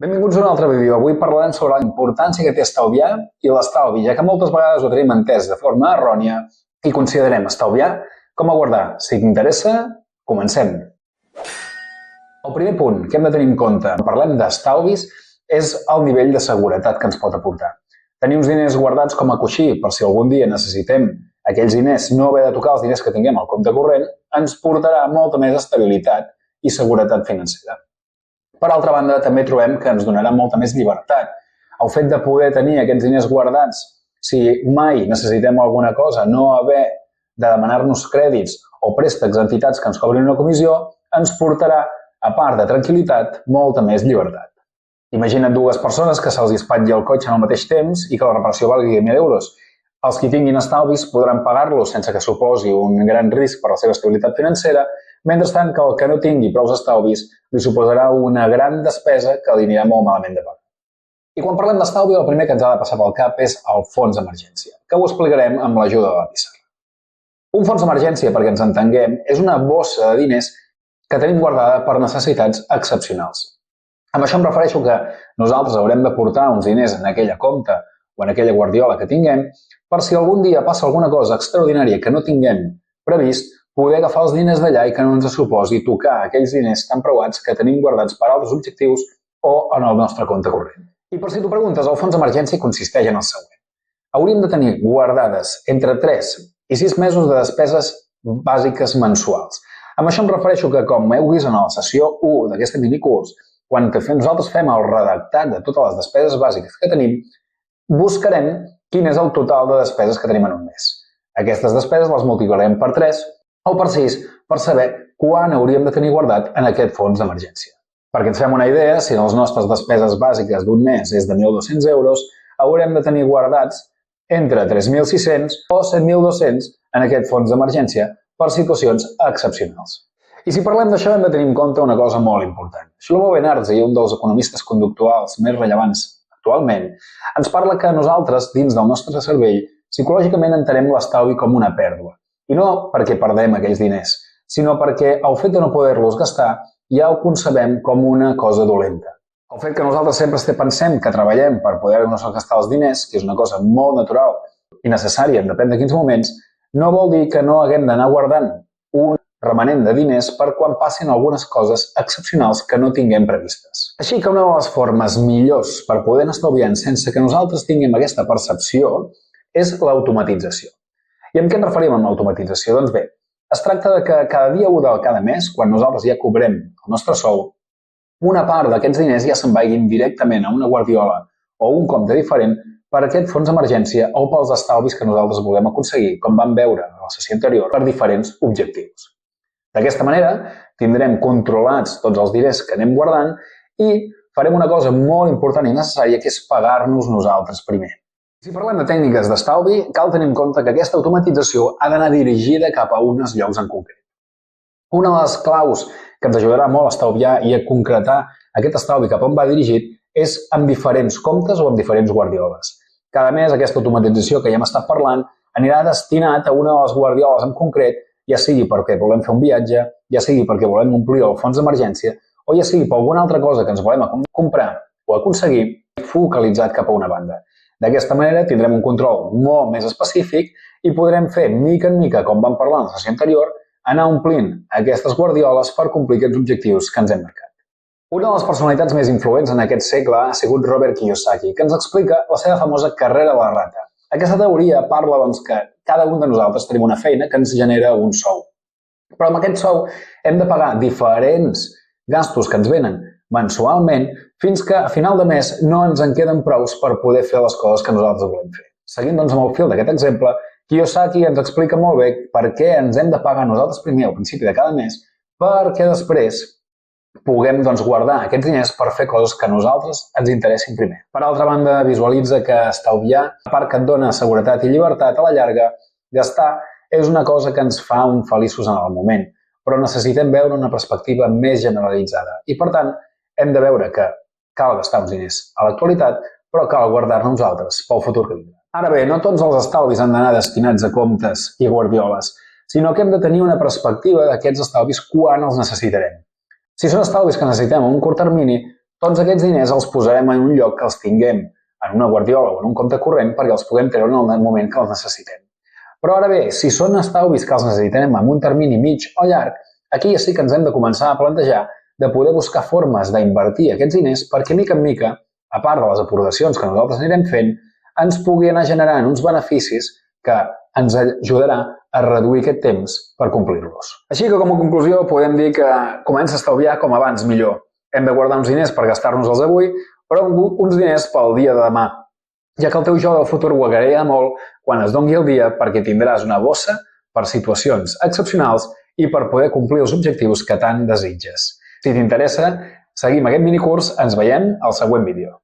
Benvinguts a un altre vídeo. Avui parlarem sobre la importància que té estalviar i l'estalvi, ja que moltes vegades ho tenim entès de forma errònia i considerem estalviar com a guardar. Si t'interessa, comencem. El primer punt que hem de tenir en compte quan parlem d'estalvis és el nivell de seguretat que ens pot aportar. Tenir uns diners guardats com a coixí per si algun dia necessitem aquells diners, no haver de tocar els diners que tinguem al compte corrent, ens portarà molta més estabilitat i seguretat financera. Per altra banda, també trobem que ens donarà molta més llibertat. El fet de poder tenir aquests diners guardats, si mai necessitem alguna cosa, no haver de demanar-nos crèdits o préstecs a entitats que ens cobrin una comissió, ens portarà, a part de tranquil·litat, molta més llibertat. Imagina't dues persones que se'ls espatlli el cotxe al mateix temps i que la reparació valgui 1.000 euros. Els que tinguin estalvis podran pagar-los sense que suposi un gran risc per a la seva estabilitat financera, mentrestant que el que no tingui prou estalvis li suposarà una gran despesa que li anirà molt malament de pagar. I quan parlem d'estalvi, el primer que ens ha de passar pel cap és el fons d'emergència, que ho explicarem amb l'ajuda de la pissarra. Un fons d'emergència, perquè ens entenguem, és una bossa de diners que tenim guardada per necessitats excepcionals. Amb això em refereixo que nosaltres haurem de portar uns diners en aquella compte o en aquella guardiola que tinguem per si algun dia passa alguna cosa extraordinària que no tinguem previst, poder agafar els diners d'allà i que no ens suposi tocar aquells diners tan preuats que tenim guardats per altres objectius o en el nostre compte corrent. I per si t'ho preguntes, el fons d'emergència consisteix en el següent. Hauríem de tenir guardades entre 3 i 6 mesos de despeses bàsiques mensuals. Amb això em refereixo que, com heu vist en la sessió 1 d'aquest minicurs, quan nosaltres fem el redactat de totes les despeses bàsiques que tenim, buscarem quin és el total de despeses que tenim en un mes. Aquestes despeses les multiplicarem per 3 o per 6 per saber quan hauríem de tenir guardat en aquest fons d'emergència. Perquè ens fem una idea, si les nostres despeses bàsiques d'un mes és de 1.200 euros, haurem de tenir guardats entre 3.600 o 7.200 en aquest fons d'emergència per situacions excepcionals. I si parlem d'això hem de tenir en compte una cosa molt important. Shlomo Ben-Artzi, un dels economistes conductuals més rellevants actualment, ens parla que nosaltres, dins del nostre cervell, psicològicament entenem l'estalvi com una pèrdua. I no perquè perdem aquells diners, sinó perquè el fet de no poder-los gastar ja ho concebem com una cosa dolenta. El fet que nosaltres sempre pensem que treballem per poder-nos gastar els diners, que és una cosa molt natural i necessària, depèn de quins moments, no vol dir que no haguem d'anar guardant un remanent de diners per quan passin algunes coses excepcionals que no tinguem previstes. Així que una de les formes millors per poder anar estalviant sense que nosaltres tinguem aquesta percepció és l'automatització. I amb què ens referim amb l'automatització? Doncs bé, es tracta de que cada dia 1 de cada mes, quan nosaltres ja cobrem el nostre sou, una part d'aquests diners ja se'n vagin directament a una guardiola o un compte diferent per aquest fons d'emergència o pels estalvis que nosaltres volem aconseguir, com vam veure a la sessió anterior, per diferents objectius. D'aquesta manera, tindrem controlats tots els diners que anem guardant i farem una cosa molt important i necessària, que és pagar-nos nosaltres primer. Si parlem de tècniques d'estalvi, cal tenir en compte que aquesta automatització ha d'anar dirigida cap a uns llocs en concret. Una de les claus que ens ajudarà molt a estalviar i a concretar aquest estalvi cap on va dirigit és amb diferents comptes o amb diferents guardioles. Cada mes aquesta automatització que ja hem estat parlant anirà destinat a una de les guardioles en concret, ja sigui perquè volem fer un viatge, ja sigui perquè volem omplir el fons d'emergència o ja sigui per alguna altra cosa que ens volem comprar o aconseguir focalitzat cap a una banda. D'aquesta manera tindrem un control molt més específic i podrem fer, mica en mica, com vam parlar en la sessió anterior, anar omplint aquestes guardioles per complir aquests objectius que ens hem marcat. Una de les personalitats més influents en aquest segle ha sigut Robert Kiyosaki, que ens explica la seva famosa carrera de la rata. Aquesta teoria parla que cada un de nosaltres tenim una feina que ens genera un sou. Però amb aquest sou hem de pagar diferents gastos que ens venen mensualment fins que a final de mes no ens en queden prous per poder fer les coses que nosaltres volem fer. Seguint doncs amb el fil d'aquest exemple, Kiyosaki ens explica molt bé per què ens hem de pagar nosaltres primer al principi de cada mes perquè després puguem guardar aquests diners per fer coses que a nosaltres ens interessin primer. Per altra banda, visualitza que estalviar, a part que et dona seguretat i llibertat a la llarga, gastar és una cosa que ens fa un feliços en el moment, però necessitem veure una perspectiva més generalitzada i, per tant, hem de veure que cal gastar uns diners a l'actualitat, però cal guardar-ne uns altres pel futur que vindrà. Ara bé, no tots els estalvis han d'anar destinats a comptes i guardioles, sinó que hem de tenir una perspectiva d'aquests estalvis quan els necessitarem. Si són estalvis que necessitem a un curt termini, Tots aquests diners els posarem en un lloc que els tinguem en una guardiola o en un compte corrent perquè els puguem treure en el moment que els necessitem. Però ara bé, si són estalvis que els necessitem en un termini mig o llarg, aquí ja sí que ens hem de començar a plantejar de poder buscar formes d'invertir aquests diners perquè, mica en mica, a part de les aportacions que nosaltres anirem fent, ens pugui anar generant uns beneficis que ens ajudarà a reduir aquest temps per complir-los. Així que, com a conclusió, podem dir que comença a estalviar com abans millor. Hem de guardar uns diners per gastar-nos-els avui, però uns diners pel dia de demà, ja que el teu jo del futur ho agrairà molt quan es doni el dia perquè tindràs una bossa per situacions excepcionals i per poder complir els objectius que tant desitges. Si t'interessa, seguim aquest minicurs, ens veiem al següent vídeo.